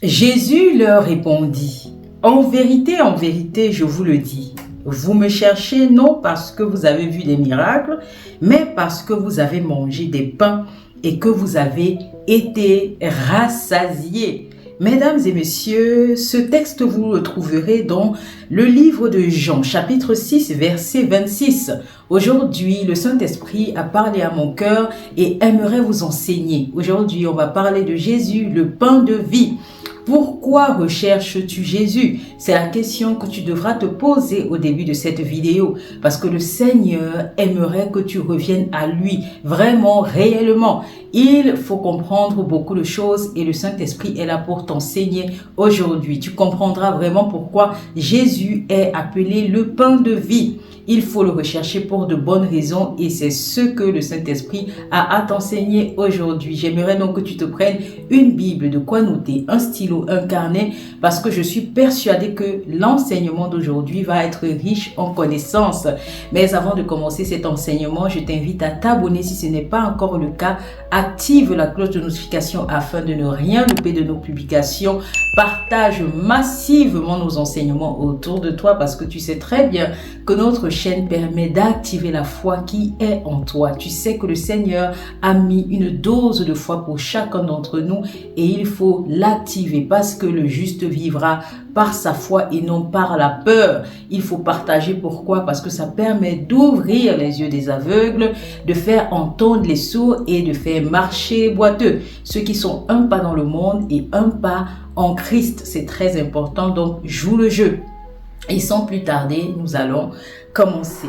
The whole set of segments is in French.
Jésus leur répondit, en vérité, je vous le dis, vous me cherchez non parce que vous avez vu des miracles, mais parce que vous avez mangé des pains et que vous avez été rassasiés. Mesdames et messieurs, ce texte vous le trouverez dans le livre de Jean, chapitre 6, verset 26. Aujourd'hui, le Saint-Esprit a parlé à mon cœur et aimerait vous enseigner. Aujourd'hui, on va parler de Jésus, le pain de vie. Pourquoi recherches-tu Jésus? C'est la question que tu devras te poser au début de cette vidéo. Parce que le Seigneur aimerait que tu reviennes à lui, vraiment, réellement. Il faut comprendre beaucoup de choses et le Saint-Esprit est là pour t'enseigner aujourd'hui. Tu comprendras vraiment pourquoi Jésus est appelé le pain de vie. Il faut le rechercher pour de bonnes raisons et c'est ce que le Saint-Esprit a à t'enseigner aujourd'hui. J'aimerais donc que tu te prennes une Bible, de quoi noter, un stylo, un carnet, parce que je suis persuadée que l'enseignement d'aujourd'hui va être riche en connaissances. Mais avant de commencer cet enseignement, je t'invite à t'abonner si ce n'est pas encore le cas. Active la cloche de notification afin de ne rien louper de nos publications. Partage massivement nos enseignements autour de toi parce que tu sais très bien que notre chaîne permet d'activer la foi qui est en toi. Tu sais que le Seigneur a mis une dose de foi pour chacun d'entre nous et il faut l'activer parce que le juste vivra par sa foi et non par la peur. Il faut partager. Pourquoi? Parce que ça permet d'ouvrir les yeux des aveugles, de faire entendre les sourds et de faire marcher les boiteux. Ceux qui sont un pas dans le monde et un pas en Christ, c'est très important. Donc, joue le jeu. Et sans plus tarder, nous allons commencer.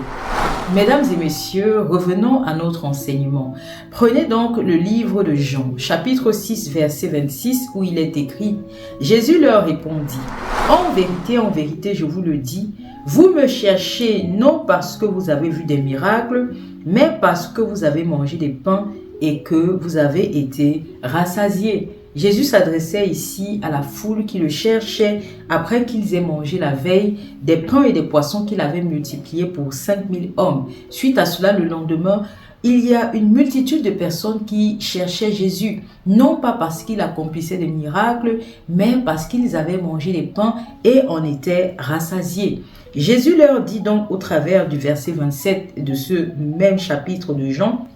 Mesdames et messieurs, revenons à notre enseignement. Prenez donc le livre de Jean, chapitre 6, verset 26, où il est écrit, Jésus leur répondit, en vérité, je vous le dis, vous me cherchez non parce que vous avez vu des miracles, mais parce que vous avez mangé des pains et que vous avez été rassasiés. Jésus s'adressait ici à la foule qui le cherchait après qu'ils aient mangé la veille des pains et des poissons qu'il avait multipliés pour 5000 hommes. Suite à cela, le lendemain, il y a une multitude de personnes qui cherchaient Jésus, non pas parce qu'il accomplissait des miracles, mais parce qu'ils avaient mangé les pains et en étaient rassasiés. Jésus leur dit donc au travers du verset 27 de ce même chapitre de Jean,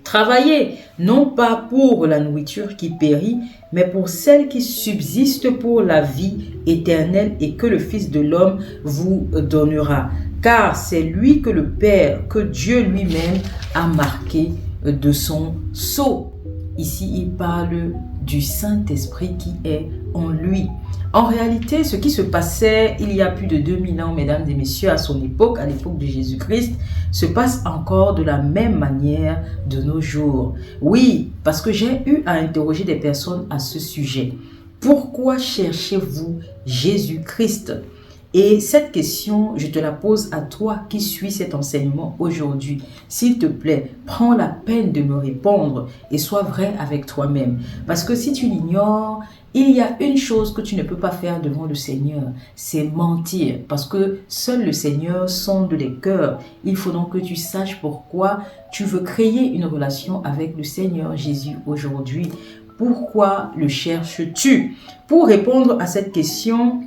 travaillez, non pas pour la nourriture qui périt, mais pour celle qui subsiste pour la vie éternelle et que le Fils de l'homme vous donnera. Car c'est lui que le Père, que Dieu lui-même a marqué de son sceau. Ici, il parle du Saint-Esprit qui est en lui. En réalité, ce qui se passait il y a plus de 2000 ans, mesdames et messieurs, à son époque, à l'époque de Jésus-Christ, se passe encore de la même manière de nos jours. Oui, parce que j'ai eu à interroger des personnes à ce sujet. Pourquoi cherchez-vous Jésus-Christ ? Et cette question, je te la pose à toi qui suis cet enseignement aujourd'hui. S'il te plaît, prends la peine de me répondre et sois vrai avec toi-même. Parce que si tu l'ignores, il y a une chose que tu ne peux pas faire devant le Seigneur, c'est mentir. Parce que seul le Seigneur sonde les cœurs. Il faut donc que tu saches pourquoi tu veux créer une relation avec le Seigneur Jésus aujourd'hui. Pourquoi le cherches-tu? Pour répondre à cette question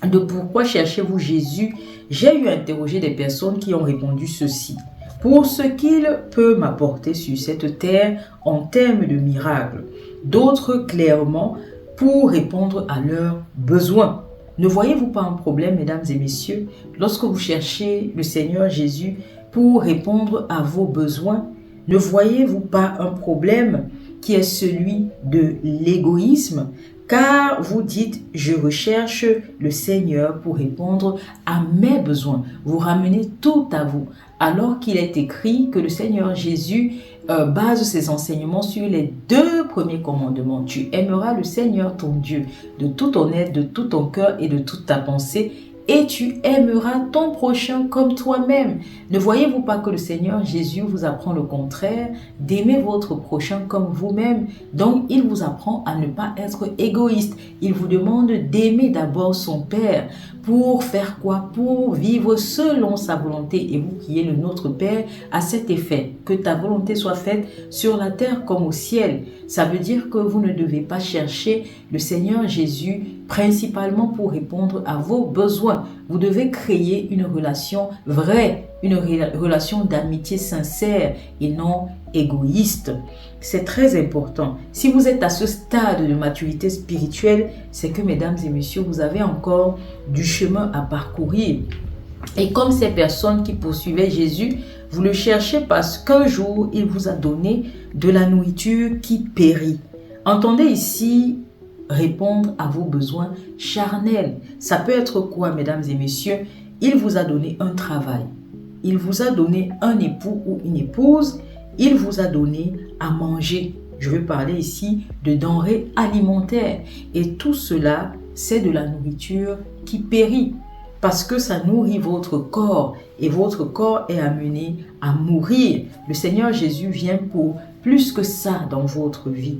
de pourquoi cherchez-vous Jésus, j'ai eu à interroger des personnes qui ont répondu ceci. Pour ce qu'il peut m'apporter sur cette terre en termes de miracles. D'autres clairement pour répondre à leurs besoins. Ne voyez-vous pas un problème, mesdames et messieurs, lorsque vous cherchez le Seigneur Jésus pour répondre à vos besoins? Ne voyez-vous pas un problème qui est celui de l'égoïsme? Car vous dites, je recherche le Seigneur pour répondre à mes besoins. Vous ramenez tout à vous. Alors qu'il est écrit que le Seigneur Jésus base ses enseignements sur les 2 premiers commandements. Tu aimeras le Seigneur ton Dieu de tout ton être, de tout ton cœur et de toute ta pensée et tu aimeras ton prochain comme toi-même. Ne voyez-vous pas que le Seigneur Jésus vous apprend le contraire, d'aimer votre prochain comme vous-même? Donc, il vous apprend à ne pas être égoïste. Il vous demande d'aimer d'abord son Père. Pour faire quoi? Pour vivre selon sa volonté. Et vous qui êtes le Notre Père, à cet effet, que ta volonté soit faite sur la terre comme au ciel. Ça veut dire que vous ne devez pas chercher le Seigneur Jésus principalement pour répondre à vos besoins. Vous devez créer une relation vraie, une relation d'amitié sincère et non égoïste. C'est très important. Si vous êtes à ce stade de maturité spirituelle, c'est que, mesdames et messieurs, vous avez encore du chemin à parcourir. Et comme ces personnes qui poursuivaient Jésus, vous le cherchez parce qu'un jour, il vous a donné de la nourriture qui périt. Entendez ici répondre à vos besoins charnels. Ça peut être quoi, mesdames et messieurs? Il vous a donné un travail. Il vous a donné un époux ou une épouse. Il vous a donné à manger. Je veux parler ici de denrées alimentaires. Et tout cela, c'est de la nourriture qui périt. Parce que ça nourrit votre corps. Et votre corps est amené à mourir. Le Seigneur Jésus vient pour plus que ça dans votre vie.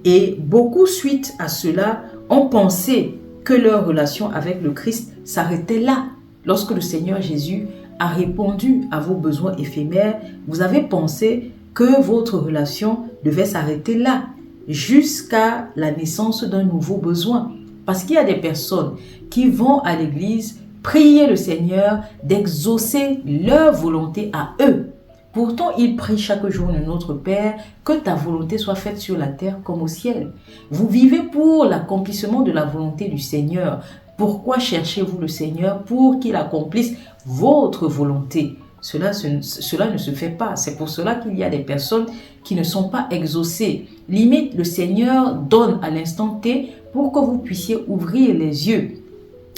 Et beaucoup, suite à cela, ont pensé que leur relation avec le Christ s'arrêtait là. Lorsque le Seigneur Jésus a répondu à vos besoins éphémères, vous avez pensé que votre relation devait s'arrêter là, jusqu'à la naissance d'un nouveau besoin. Parce qu'il y a des personnes qui vont à l'église prier le Seigneur d'exaucer leur volonté à eux. Pourtant, ils prient chaque jour de Notre Père, que ta volonté soit faite sur la terre comme au ciel. Vous vivez pour l'accomplissement de la volonté du Seigneur. Pourquoi cherchez-vous le Seigneur pour qu'il accomplisse votre volonté? Cela ne se fait pas. C'est pour cela qu'il y a des personnes qui ne sont pas exaucées. Limite, le Seigneur donne à l'instant T pour que vous puissiez ouvrir les yeux.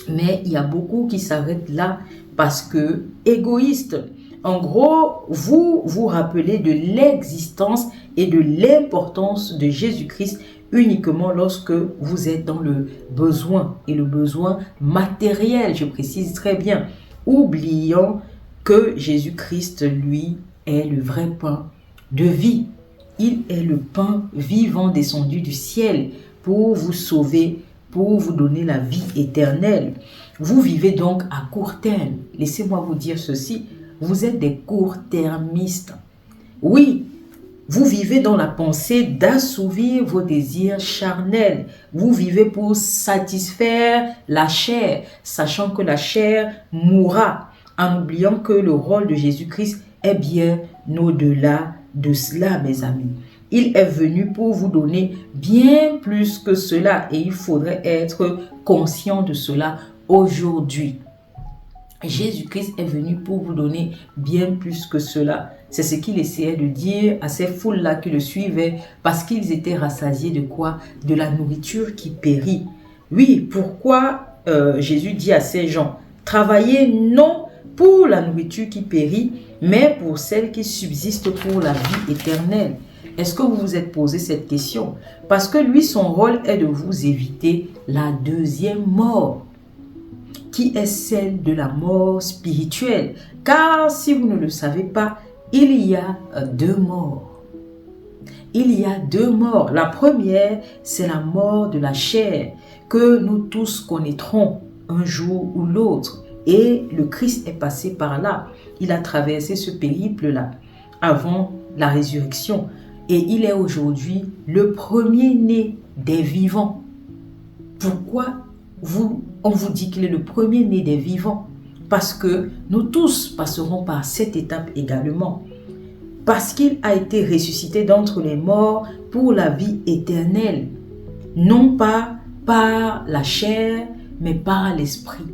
Mais il y a beaucoup qui s'arrêtent là parce que égoïstes. En gros, vous vous rappelez de l'existence et de l'importance de Jésus-Christ uniquement lorsque vous êtes dans le besoin et le besoin matériel, je précise très bien, oubliant que Jésus-Christ, lui, est le vrai pain de vie. Il est le pain vivant descendu du ciel pour vous sauver, pour vous donner la vie éternelle. Vous vivez donc à court terme. Laissez-moi vous dire ceci. Vous êtes des court-termistes. Oui, vous vivez dans la pensée d'assouvir vos désirs charnels. Vous vivez pour satisfaire la chair, sachant que la chair mourra, en oubliant que le rôle de Jésus-Christ est bien au-delà de cela, mes amis. Il est venu pour vous donner bien plus que cela et il faudrait être conscient de cela aujourd'hui. Jésus-Christ est venu pour vous donner bien plus que cela. C'est ce qu'il essayait de dire à ces foules-là qui le suivaient parce qu'ils étaient rassasiés de quoi? De la nourriture qui périt. Oui, pourquoi Jésus dit à ces gens, travaillez non pour la nourriture qui périt, mais pour celle qui subsiste pour la vie éternelle. Est-ce que vous vous êtes posé cette question? Parce que lui, son rôle est de vous éviter la deuxième mort, qui est celle de la mort spirituelle. Car si vous ne le savez pas, il y a deux morts. Il y a deux morts. La première, c'est la mort de la chair, que nous tous connaîtrons un jour ou l'autre. Et le Christ est passé par là. Il a traversé ce périple-là avant la résurrection. Et il est aujourd'hui le premier-né des vivants. Pourquoi on vous dit qu'il est le premier-né des vivants? Parce que nous tous passerons par cette étape également. Parce qu'il a été ressuscité d'entre les morts pour la vie éternelle. Non pas par la chair, mais par l'esprit.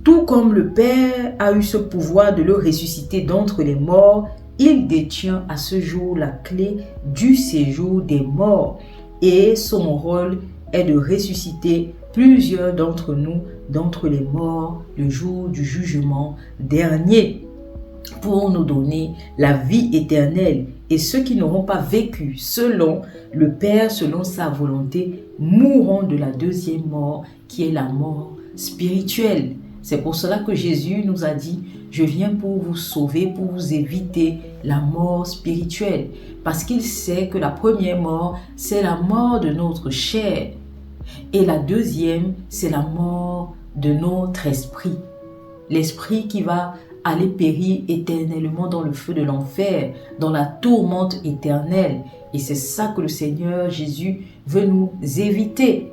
Tout comme le Père a eu ce pouvoir de le ressusciter d'entre les morts, il détient à ce jour la clé du séjour des morts. Et son rôle est de ressusciter plusieurs d'entre nous d'entre les morts le jour du jugement dernier pour nous donner la vie éternelle. Et ceux qui n'auront pas vécu selon le Père, selon sa volonté, mourront de la deuxième mort qui est la mort spirituelle. C'est pour cela que Jésus nous a dit, je viens pour vous sauver, pour vous éviter la mort spirituelle. Parce qu'il sait que la première mort, c'est la mort de notre chair. Et la deuxième, c'est la mort de notre esprit. L'esprit qui va aller périr éternellement dans le feu de l'enfer, dans la tourmente éternelle. Et c'est ça que le Seigneur Jésus veut nous éviter.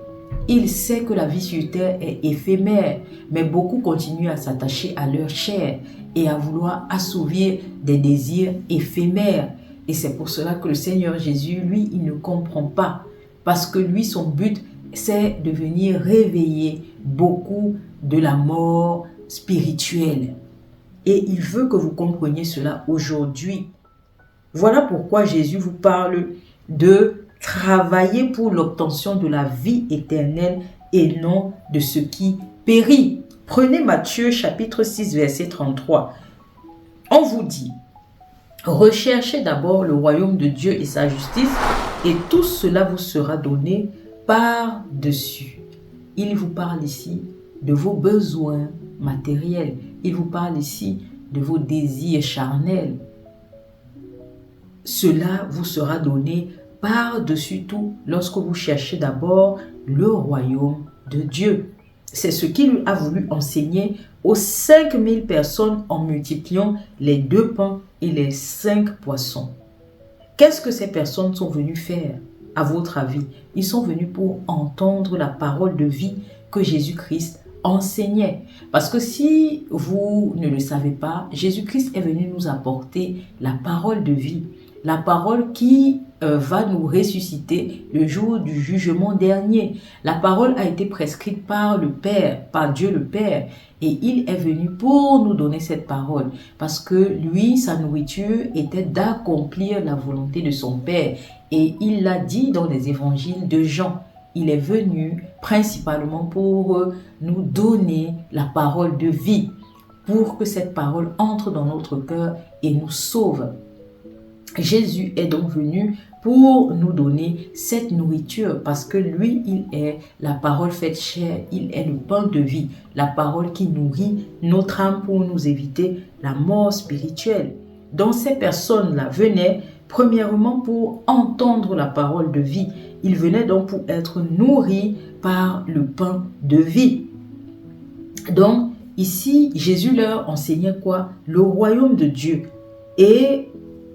Il sait que la vie sur terre est éphémère, mais beaucoup continuent à s'attacher à leur chair et à vouloir assouvir des désirs éphémères. Et c'est pour cela que le Seigneur Jésus, lui, il ne comprend pas. Parce que lui, son but, c'est de venir réveiller beaucoup de la mort spirituelle. Et il veut que vous compreniez cela aujourd'hui. Voilà pourquoi Jésus vous parle de travailler pour l'obtention de la vie éternelle et non de ce qui périt. Prenez Matthieu chapitre 6 verset 33. On vous dit, recherchez d'abord le royaume de Dieu et sa justice et tout cela vous sera donné par-dessus. Il vous parle ici de vos besoins matériels. Il vous parle ici de vos désirs charnels. Cela vous sera donné par-dessus tout lorsque vous cherchez d'abord le royaume de Dieu. C'est ce qu'il a voulu enseigner aux 5000 personnes en multipliant les 2 pains et les 5 poissons. Qu'est-ce que ces personnes sont venues faire, à votre avis? Ils sont venus pour entendre la parole de vie que Jésus-Christ enseignait. Parce que si vous ne le savez pas, Jésus-Christ est venu nous apporter la parole de vie. La parole qui va nous ressusciter le jour du jugement dernier. La parole a été prescrite par le Père, par Dieu le Père. Et il est venu pour nous donner cette parole. Parce que lui, sa nourriture était d'accomplir la volonté de son Père. Et il l'a dit dans les évangiles de Jean. Il est venu principalement pour nous donner la parole de vie. Pour que cette parole entre dans notre cœur et nous sauve. Jésus est donc venu pour nous donner cette nourriture parce que lui, il est la parole faite chair, il est le pain de vie, la parole qui nourrit notre âme pour nous éviter la mort spirituelle. Donc ces personnes-là venaient premièrement pour entendre la parole de vie. Ils venaient donc pour être nourris par le pain de vie. Donc ici, Jésus leur enseignait quoi? Le royaume de Dieu. Et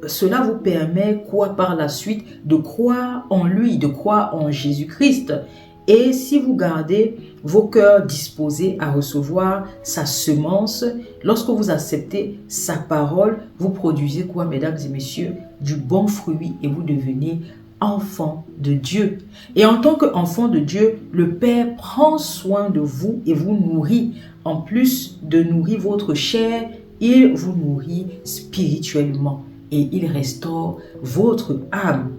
cela vous permet quoi par la suite? De croire en lui, de croire en Jésus-Christ. Et si vous gardez vos cœurs disposés à recevoir sa semence, lorsque vous acceptez sa parole, vous produisez quoi, mesdames et messieurs? Du bon fruit et vous devenez enfant de Dieu. Et en tant qu'enfant de Dieu, le Père prend soin de vous et vous nourrit. En plus de nourrir votre chair, il vous nourrit spirituellement. Et il restaure votre âme.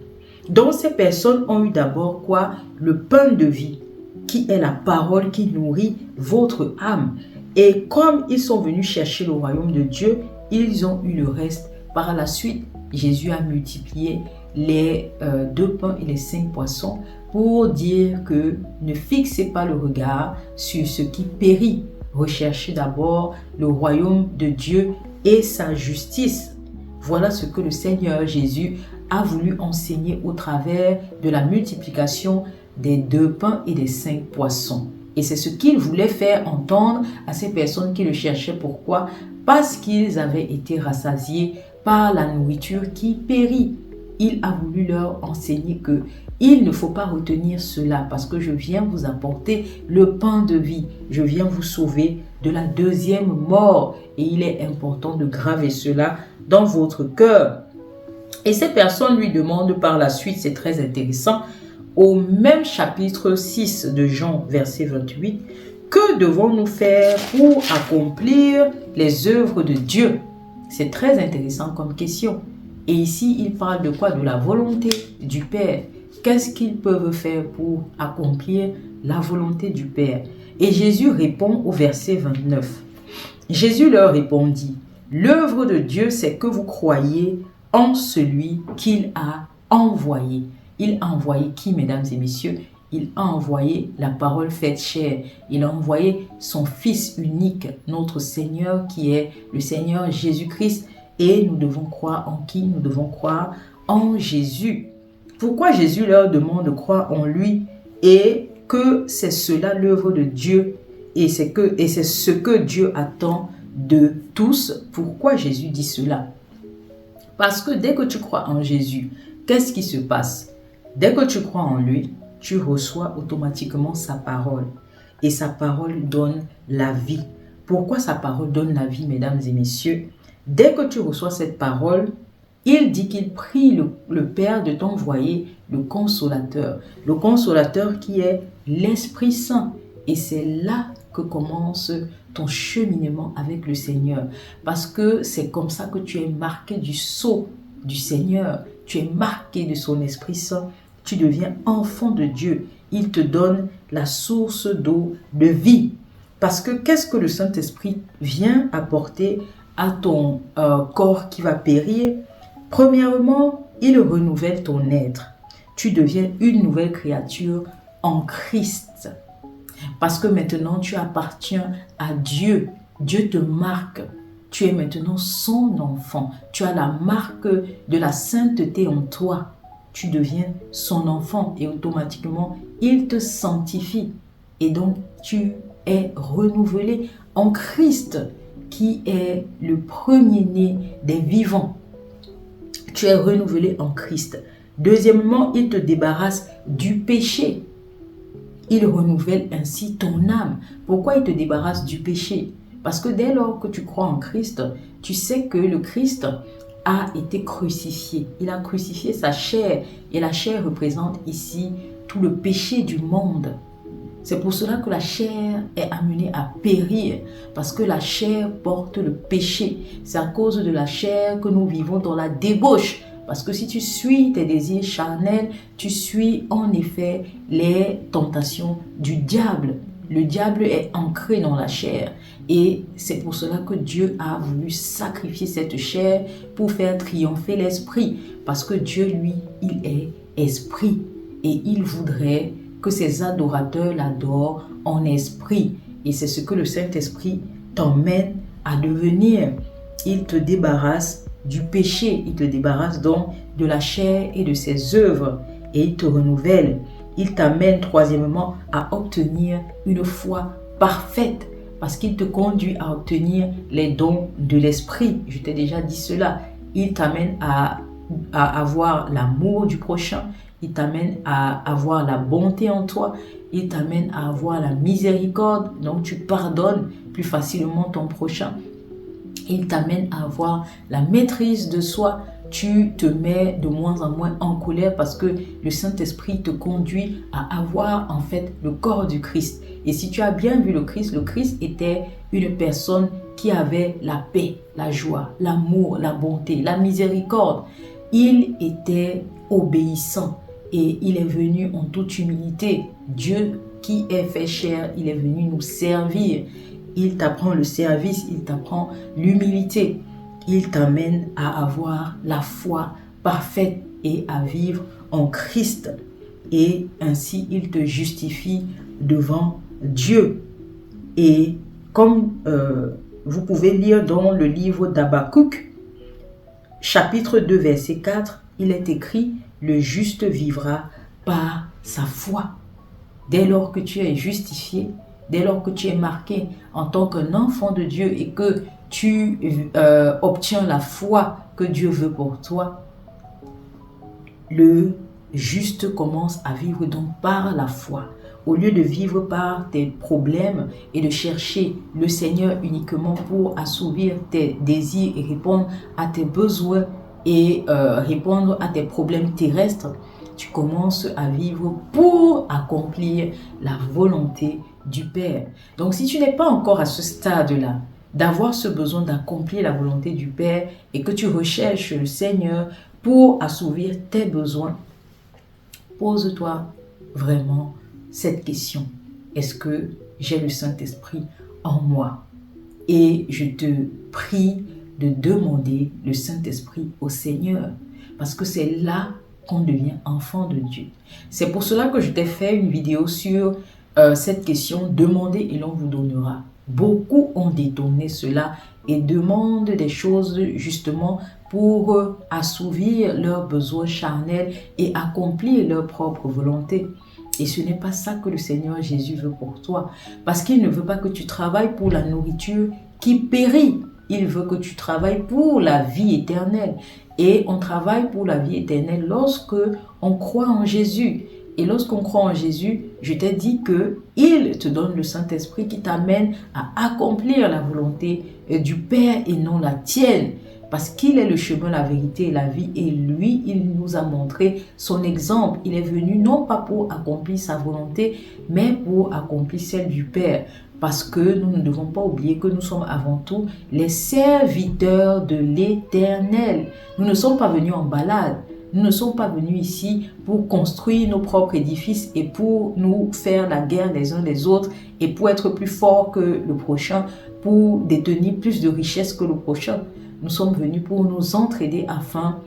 Donc ces personnes ont eu d'abord quoi? Le pain de vie, qui est la parole qui nourrit votre âme. Et comme ils sont venus chercher le royaume de Dieu, ils ont eu le reste. Par la suite, Jésus a multiplié les 2 pains et les 5 poissons pour dire que ne fixez pas le regard sur ce qui périt. Recherchez d'abord le royaume de Dieu et sa justice. Voilà ce que le Seigneur Jésus a voulu enseigner au travers de la multiplication des 2 pains et des 5 poissons. Et c'est ce qu'il voulait faire entendre à ces personnes qui le cherchaient. Pourquoi? Parce qu'ils avaient été rassasiés par la nourriture qui périt. Il a voulu leur enseigner que il ne faut pas retenir cela parce que je viens vous apporter le pain de vie. Je viens vous sauver de la deuxième mort. Et il est important de graver cela dans votre cœur. Et ces personnes lui demandent par la suite, c'est très intéressant, au même chapitre 6 de Jean, verset 28, que devons-nous faire pour accomplir les œuvres de Dieu? C'est très intéressant comme question. Et ici, il parle de quoi? De la volonté du Père. Qu'est-ce qu'ils peuvent faire pour accomplir la volonté du Père? Et Jésus répond au verset 29. Jésus leur répondit, l'œuvre de Dieu, c'est que vous croyez en celui qu'il a envoyé. Il a envoyé qui, mesdames et messieurs? il a envoyé la parole faite chair. Il a envoyé son Fils unique, notre Seigneur, qui est le Seigneur Jésus-Christ. Et nous devons croire en qui? Nous devons croire en Jésus. Pourquoi Jésus leur demande de croire en lui et que c'est cela l'œuvre de Dieu et c'est ce que Dieu attend de tous? Pourquoi Jésus dit cela? Parce que dès que tu crois en Jésus, qu'est-ce qui se passe? Dès que tu crois en lui, tu reçois automatiquement sa parole. Et sa parole donne la vie. Pourquoi sa parole donne la vie, mesdames et messieurs? Dès que tu reçois cette parole, il dit qu'il prie le Père de t'envoyer le Consolateur. Le Consolateur qui est l'Esprit Saint. Et c'est là que commence ton cheminement avec le Seigneur. Parce que c'est comme ça que tu es marqué du sceau du Seigneur. Tu es marqué de son Esprit Saint. Tu deviens enfant de Dieu. Il te donne la source d'eau de vie. Parce que qu'est-ce que le Saint-Esprit vient apporter à ton corps qui va périr? Premièrement, il renouvelle ton être. Tu deviens une nouvelle créature en Christ. Parce que maintenant, tu appartiens à Dieu. Dieu te marque. Tu es maintenant son enfant. Tu as la marque de la sainteté en toi. Tu deviens son enfant et automatiquement, il te sanctifie. Et donc, tu es renouvelé en Christ, qui est le premier-né des vivants. Tu es renouvelé en Christ. Deuxièmement, il te débarrasse du péché. Il renouvelle ainsi ton âme. Pourquoi il te débarrasse du péché? Parce que dès lors que tu crois en Christ, tu sais que le Christ a été crucifié. Il a crucifié sa chair et la chair représente ici tout le péché du monde. C'est pour cela que la chair est amenée à périr, parce que la chair porte le péché. C'est à cause de la chair que nous vivons dans la débauche. Parce que si tu suis tes désirs charnels, tu suis en effet les tentations du diable. Le diable est ancré dans la chair. Et c'est pour cela que Dieu a voulu sacrifier cette chair pour faire triompher l'esprit. Parce que Dieu, lui, il est esprit. Et il voudrait que ses adorateurs l'adorent en esprit. Et c'est ce que le Saint-Esprit t'emmène à devenir. Il te débarrasse du péché. Il te débarrasse donc de la chair et de ses œuvres. Et il te renouvelle. Il t'amène troisièmement à obtenir une foi parfaite. Parce qu'il te conduit à obtenir les dons de l'esprit. Je t'ai déjà dit cela. Il t'amène à avoir l'amour du prochain. Il t'amène à avoir la bonté en toi. Il t'amène à avoir la miséricorde. Donc tu pardonnes plus facilement ton prochain. Il t'amène à avoir la maîtrise de soi. Tu te mets de moins en moins en colère parce que le Saint-Esprit te conduit à avoir en fait le corps du Christ. Et si tu as bien vu le Christ était une personne qui avait la paix, la joie, l'amour, la bonté, la miséricorde. Il était obéissant et il est venu en toute humilité. Dieu qui est fait chair, il est venu nous servir. Il t'apprend le service, il t'apprend l'humilité. Il t'amène à avoir la foi parfaite et à vivre en Christ. Et ainsi, il te justifie devant Dieu. Et comme vous pouvez lire dans le livre d'Habakkuk, chapitre 2, verset 4, il est écrit « Le juste vivra par sa foi ». Dès lors que tu es justifié, dès lors que tu es marqué en tant qu'un enfant de Dieu et que tu obtiens la foi que Dieu veut pour toi, le juste commence à vivre donc par la foi. Au lieu de vivre par tes problèmes et de chercher le Seigneur uniquement pour assouvir tes désirs et répondre à tes besoins et répondre à tes problèmes terrestres, tu commences à vivre pour accomplir la volonté du Père. Donc si tu n'es pas encore à ce stade-là, d'avoir ce besoin d'accomplir la volonté du Père et que tu recherches le Seigneur pour assouvir tes besoins, pose-toi vraiment cette question. Est-ce que j'ai le Saint-Esprit en moi? Et je te prie de demander le Saint-Esprit au Seigneur. Parce que c'est là qu'on devient enfant de Dieu. C'est pour cela que je t'ai fait une vidéo sur cette question, demandez et l'on vous donnera. Beaucoup ont détourné cela et demandent des choses justement pour assouvir leurs besoins charnels et accomplir leur propre volonté. Et ce n'est pas ça que le Seigneur Jésus veut pour toi. Parce qu'il ne veut pas que tu travailles pour la nourriture qui périt. Il veut que tu travailles pour la vie éternelle. Et on travaille pour la vie éternelle lorsque on croit en Jésus. Et lorsqu'on croit en Jésus, je t'ai dit qu'il te donne le Saint-Esprit qui t'amène à accomplir la volonté du Père et non la tienne. Parce qu'il est le chemin, la vérité et la vie. Et lui, il nous a montré son exemple. Il est venu non pas pour accomplir sa volonté, mais pour accomplir celle du Père. Parce que nous ne devons pas oublier que nous sommes avant tout les serviteurs de l'Éternel. Nous ne sommes pas venus en balade. Nous ne sommes pas venus ici pour construire nos propres édifices et pour nous faire la guerre les uns les autres et pour être plus forts que le prochain, pour détenir plus de richesses que le prochain. Nous sommes venus pour nous entraider afin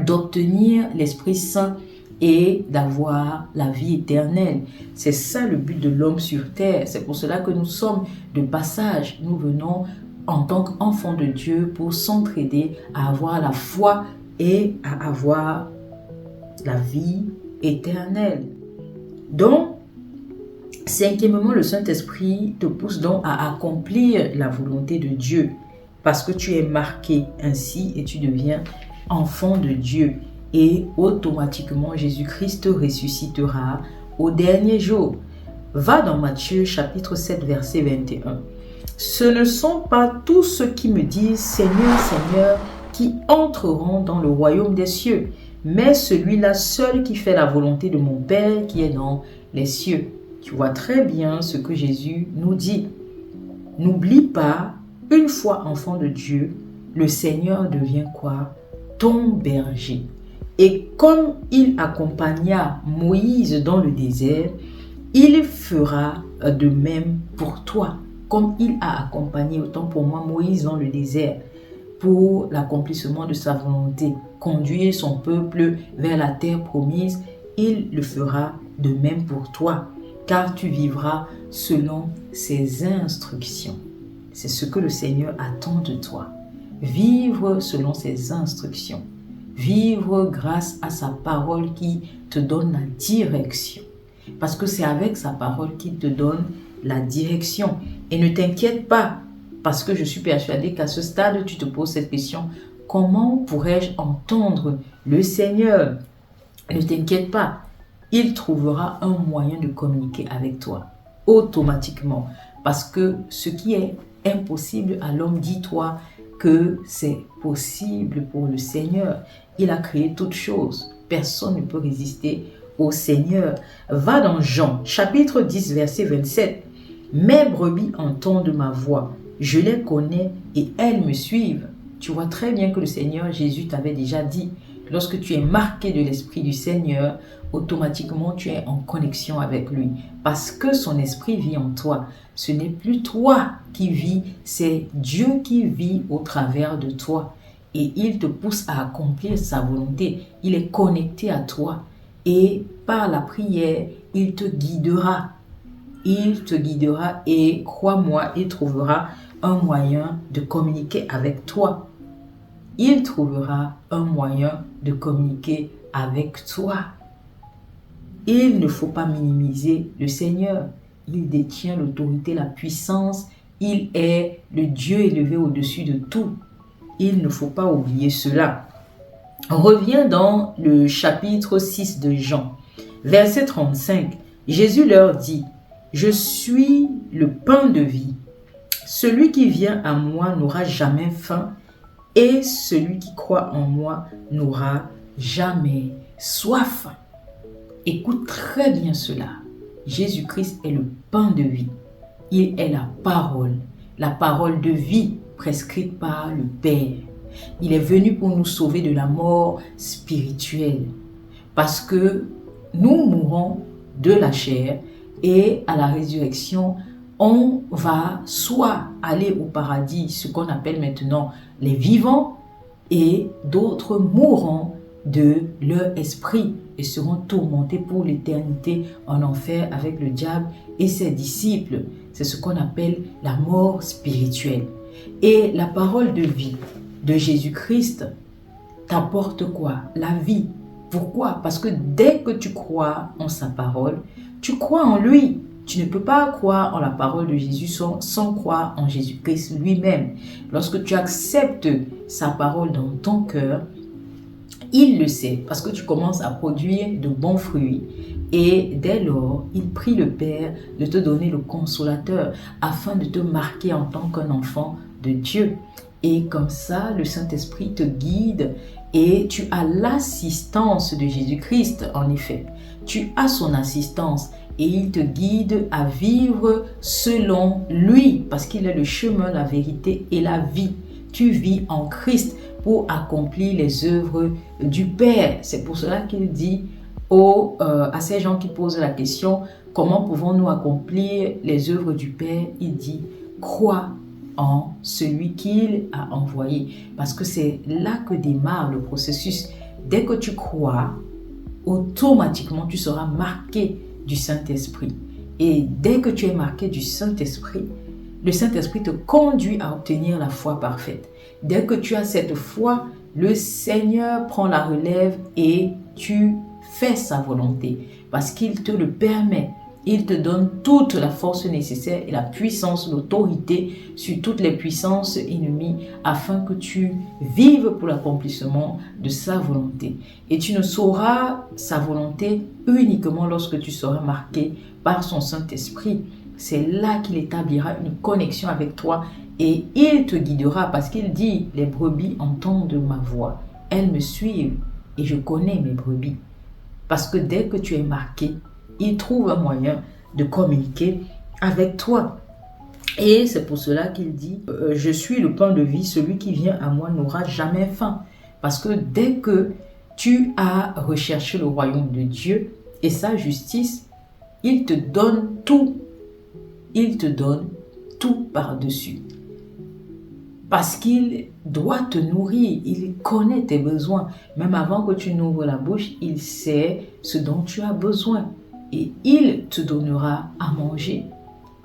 d'obtenir l'Esprit Saint et d'avoir la vie éternelle. C'est ça le but de l'homme sur terre. C'est pour cela que nous sommes de passage. Nous venons en tant qu'enfants de Dieu pour s'entraider à avoir la foi et à avoir la vie éternelle. Donc, cinquièmement, le Saint-Esprit te pousse donc à accomplir la volonté de Dieu parce que tu es marqué ainsi et tu deviens enfant de Dieu. Et automatiquement, Jésus-Christ te ressuscitera au dernier jour. Va dans Matthieu chapitre 7, verset 21. Ce ne sont pas tous ceux qui me disent « Seigneur, Seigneur » qui entreront dans le royaume des cieux, mais celui-là seul qui fait la volonté de mon Père qui est dans les cieux. Tu vois très bien ce que Jésus nous dit. N'oublie pas, une fois enfant de Dieu, le Seigneur devient quoi? Ton berger. Et comme il accompagna Moïse dans le désert, il fera de même pour toi, comme il a accompagné autant pour moi Moïse dans le désert, pour l'accomplissement de sa volonté, conduire son peuple vers la terre promise, il le fera de même pour toi, car tu vivras selon ses instructions. C'est ce que le Seigneur attend de toi. Vivre selon ses instructions. Vivre grâce à sa parole qui te donne la direction. Parce que c'est avec sa parole qu'il te donne la direction. Et ne t'inquiète pas, parce que je suis persuadée qu'à ce stade, tu te poses cette question. Comment pourrais-je entendre le Seigneur? Ne t'inquiète pas, il trouvera un moyen de communiquer avec toi automatiquement. Parce que ce qui est impossible à l'homme, dis-toi que c'est possible pour le Seigneur. Il a créé toutes choses. Personne ne peut résister au Seigneur. Va dans Jean, chapitre 10, verset 27. Mes brebis entendent ma voix. Je les connais et elles me suivent. Tu vois très bien que le Seigneur Jésus t'avait déjà dit. Lorsque tu es marqué de l'Esprit du Seigneur, automatiquement tu es en connexion avec lui. Parce que son Esprit vit en toi. Ce n'est plus toi qui vis, c'est Dieu qui vit au travers de toi. Et il te pousse à accomplir sa volonté. Il est connecté à toi. Et par la prière, il te guidera. Il te guidera et crois-moi, il trouvera un moyen de communiquer avec toi. Il trouvera un moyen de communiquer avec toi. Il ne faut pas minimiser le Seigneur. Il détient l'autorité, la puissance. Il est le Dieu élevé au-dessus de tout. Il ne faut pas oublier cela. On revient dans le chapitre 6 de Jean, verset 35. Jésus leur dit, « Je suis le pain de vie. Celui qui vient à moi n'aura jamais faim et celui qui croit en moi n'aura jamais soif. » Écoute très bien cela. Jésus-Christ est le pain de vie. Il est la parole de vie prescrite par le Père. Il est venu pour nous sauver de la mort spirituelle. Parce que nous mourons de la chair et à la résurrection, on va soit aller au paradis, ce qu'on appelle maintenant les vivants, et d'autres mourront de leur esprit et seront tourmentés pour l'éternité en enfer avec le diable et ses disciples. C'est ce qu'on appelle la mort spirituelle. Et la parole de vie de Jésus-Christ t'apporte quoi? La vie. Pourquoi? Parce que dès que tu crois en sa parole, tu crois en lui. Tu ne peux pas croire en la parole de Jésus sans croire en Jésus-Christ lui-même. Lorsque tu acceptes sa parole dans ton cœur, il le sait parce que tu commences à produire de bons fruits. Et dès lors, il prie le Père de te donner le consolateur afin de te marquer en tant qu'un enfant de Dieu. Et comme ça, le Saint-Esprit te guide et tu as l'assistance de Jésus-Christ, en effet. Tu as son assistance et il te guide à vivre selon lui parce qu'il est le chemin, la vérité et la vie. Tu vis en Christ pour accomplir les œuvres du Père. C'est pour cela qu'il dit à ces gens qui posent la question, comment pouvons-nous accomplir les œuvres du Père? Il dit, crois en celui qu'il a envoyé. Parce que c'est là que démarre le processus. Dès que tu crois, automatiquement tu seras marqué du Saint-Esprit. Et dès que tu es marqué du Saint-Esprit, le Saint-Esprit te conduit à obtenir la foi parfaite. Dès que tu as cette foi, le Seigneur prend la relève et tu fais sa volonté parce qu'il te le permet. Il te donne toute la force nécessaire et la puissance, l'autorité sur toutes les puissances ennemies afin que tu vives pour l'accomplissement de sa volonté. Et tu ne sauras sa volonté uniquement lorsque tu seras marqué par son Saint-Esprit. C'est là qu'il établira une connexion avec toi et il te guidera parce qu'il dit « Les brebis entendent ma voix, elles me suivent et je connais mes brebis. » Parce que dès que tu es marqué, il trouve un moyen de communiquer avec toi. Et c'est pour cela qu'il dit « Je suis le pain de vie, celui qui vient à moi n'aura jamais faim. » Parce que dès que tu as recherché le royaume de Dieu et sa justice, il te donne tout. Il te donne tout par-dessus. Parce qu'il doit te nourrir, il connaît tes besoins. Même avant que tu n'ouvres la bouche, il sait ce dont tu as besoin. Et il te donnera à manger.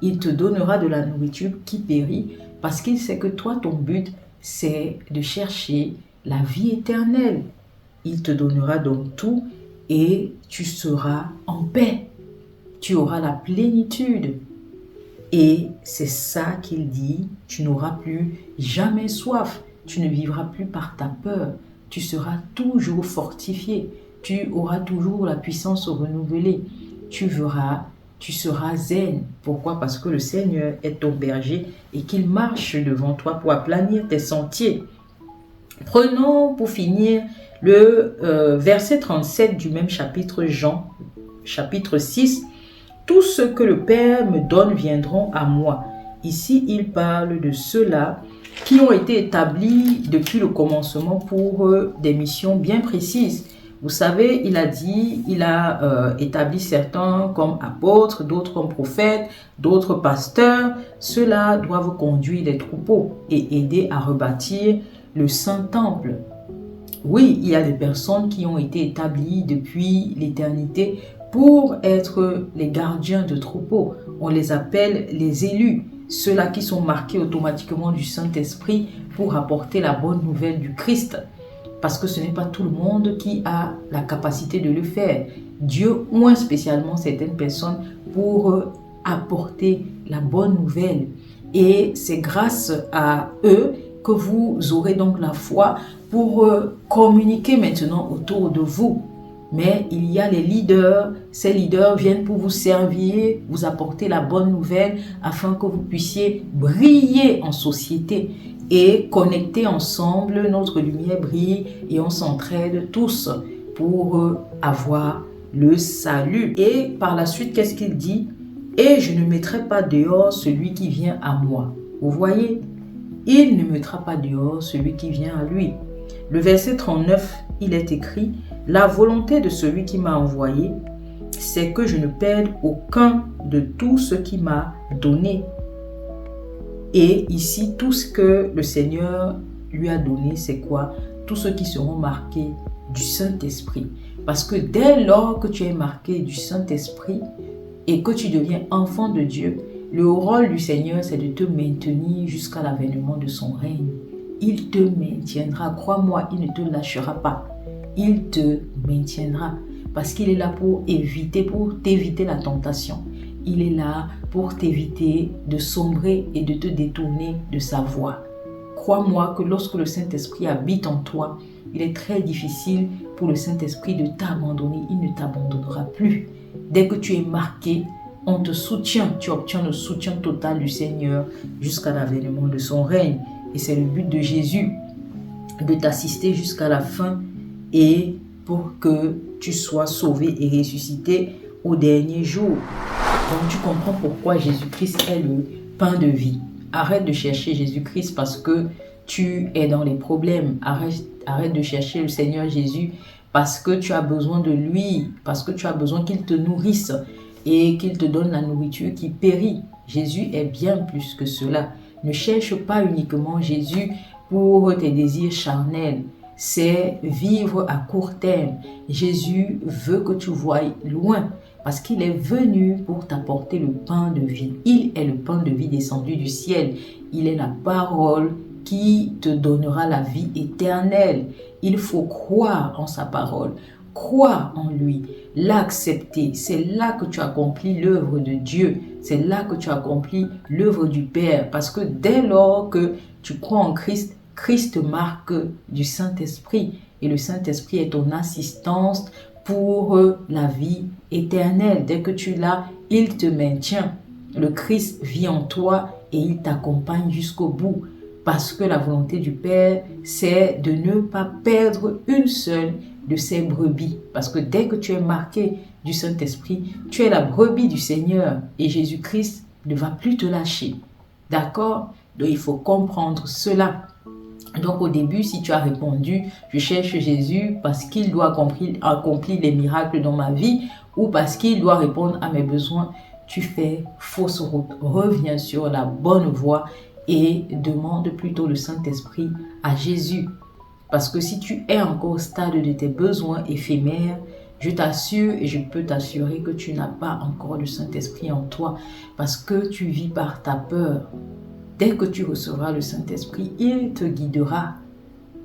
Il te donnera de la nourriture qui périt parce qu'il sait que toi, ton but, c'est de chercher la vie éternelle. Il te donnera donc tout et tu seras en paix. Tu auras la plénitude. Et c'est ça qu'il dit, tu n'auras plus jamais soif, tu ne vivras plus par ta peur, tu seras toujours fortifié, tu auras toujours la puissance renouvelée, tu verras, tu seras zen. Pourquoi? Parce que le Seigneur est ton berger et qu'il marche devant toi pour aplanir tes sentiers. Prenons pour finir le verset 37 du même chapitre Jean, chapitre 6. Tout ce que le Père me donne viendront à moi. Ici, il parle de ceux-là qui ont été établis depuis le commencement pour des missions bien précises. Vous savez, il a établi certains comme apôtres, d'autres comme prophètes, d'autres pasteurs. Ceux-là doivent conduire les troupeaux et aider à rebâtir le Saint-Temple. Oui, il y a des personnes qui ont été établies depuis l'éternité pour être les gardiens de troupeaux. On les appelle les élus, ceux-là qui sont marqués automatiquement du Saint-Esprit pour apporter la bonne nouvelle du Christ. Parce que ce n'est pas tout le monde qui a la capacité de le faire. Dieu oint spécialement certaines personnes pour apporter la bonne nouvelle. Et c'est grâce à eux que vous aurez donc la foi pour communiquer maintenant autour de vous. Mais il y a les leaders, ces leaders viennent pour vous servir, vous apporter la bonne nouvelle afin que vous puissiez briller en société et connecter ensemble, notre lumière brille et on s'entraide tous pour avoir le salut. Et par la suite, qu'est-ce qu'il dit? Et je ne mettrai pas dehors celui qui vient à moi. Vous voyez? Il ne mettra pas dehors celui qui vient à lui. Le verset 39, il est écrit: la volonté de celui qui m'a envoyé, c'est que je ne perde aucun de tout ce qu'il m'a donné. Et ici, tout ce que le Seigneur lui a donné, c'est quoi? Tous ceux qui seront marqués du Saint-Esprit. Parce que dès lors que tu es marqué du Saint-Esprit et que tu deviens enfant de Dieu, le rôle du Seigneur, c'est de te maintenir jusqu'à l'avènement de son règne. Il te maintiendra, crois-moi, il ne te lâchera pas. Il te maintiendra parce qu'il est là pour t'éviter la tentation. Il est là pour t'éviter de sombrer et de te détourner de sa voie. Crois-moi que lorsque le Saint-Esprit habite en toi, il est très difficile pour le Saint-Esprit de t'abandonner. Il ne t'abandonnera plus. Dès que tu es marqué, on te soutient. Tu obtiens le soutien total du Seigneur jusqu'à l'avènement de son règne. Et c'est le but de Jésus, de t'assister jusqu'à la fin et pour que tu sois sauvé et ressuscité au dernier jour. Donc tu comprends pourquoi Jésus-Christ est le pain de vie. Arrête de chercher Jésus-Christ parce que tu es dans les problèmes. Arrête de chercher le Seigneur Jésus parce que tu as besoin de lui, parce que tu as besoin qu'il te nourrisse et qu'il te donne la nourriture qui périt. Jésus est bien plus que cela. Ne cherche pas uniquement Jésus pour tes désirs charnels. C'est vivre à court terme. Jésus veut que tu voies loin parce qu'il est venu pour t'apporter le pain de vie. Il est le pain de vie descendu du ciel. Il est la parole qui te donnera la vie éternelle. Il faut croire en sa parole, croire en lui, l'accepter. C'est là que tu accomplis l'œuvre de Dieu. C'est là que tu accomplis l'œuvre du Père. Parce que dès lors que tu crois en Christ, Christ marque du Saint-Esprit. Et le Saint-Esprit est ton assistance pour la vie éternelle. Dès que tu l'as, il te maintient. Le Christ vit en toi et il t'accompagne jusqu'au bout. Parce que la volonté du Père, c'est de ne pas perdre une seule de ses brebis. Parce que dès que tu es marqué du Saint-Esprit, tu es la brebis du Seigneur. Et Jésus-Christ ne va plus te lâcher. D'accord? Donc il faut comprendre cela. Donc au début, si tu as répondu, je cherche Jésus parce qu'il doit accomplir les miracles dans ma vie ou parce qu'il doit répondre à mes besoins, tu fais fausse route. Reviens sur la bonne voie et demande plutôt le Saint-Esprit à Jésus. Parce que si tu es encore au stade de tes besoins éphémères, je t'assure et je peux t'assurer que tu n'as pas encore le Saint-Esprit en toi parce que tu vis par ta peur. Dès que tu recevras le Saint-Esprit, il te guidera.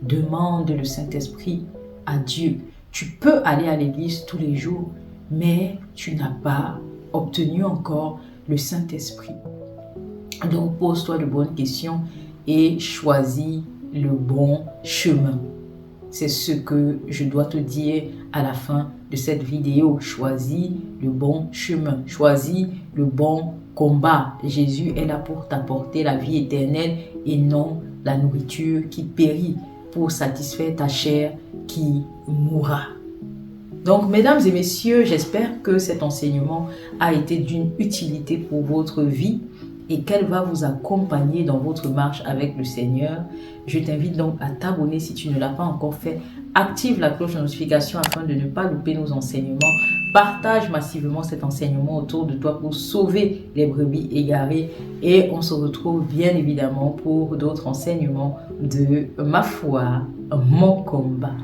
Demande le Saint-Esprit à Dieu. Tu peux aller à l'église tous les jours, mais tu n'as pas obtenu encore le Saint-Esprit. Donc pose-toi de bonnes questions et choisis le bon chemin. C'est ce que je dois te dire à la fin de cette vidéo. Choisis le bon chemin. Choisis le bon combat. Jésus est là pour t'apporter la vie éternelle et non la nourriture qui périt pour satisfaire ta chair qui mourra. Donc, mesdames et messieurs, j'espère que cet enseignement a été d'une utilité pour votre vie et qu'elle va vous accompagner dans votre marche avec le Seigneur. Je t'invite donc à t'abonner si tu ne l'as pas encore fait. Active la cloche de notification afin de ne pas louper nos enseignements. Partage massivement cet enseignement autour de toi pour sauver les brebis égarées. Et on se retrouve bien évidemment pour d'autres enseignements de ma foi, mon combat.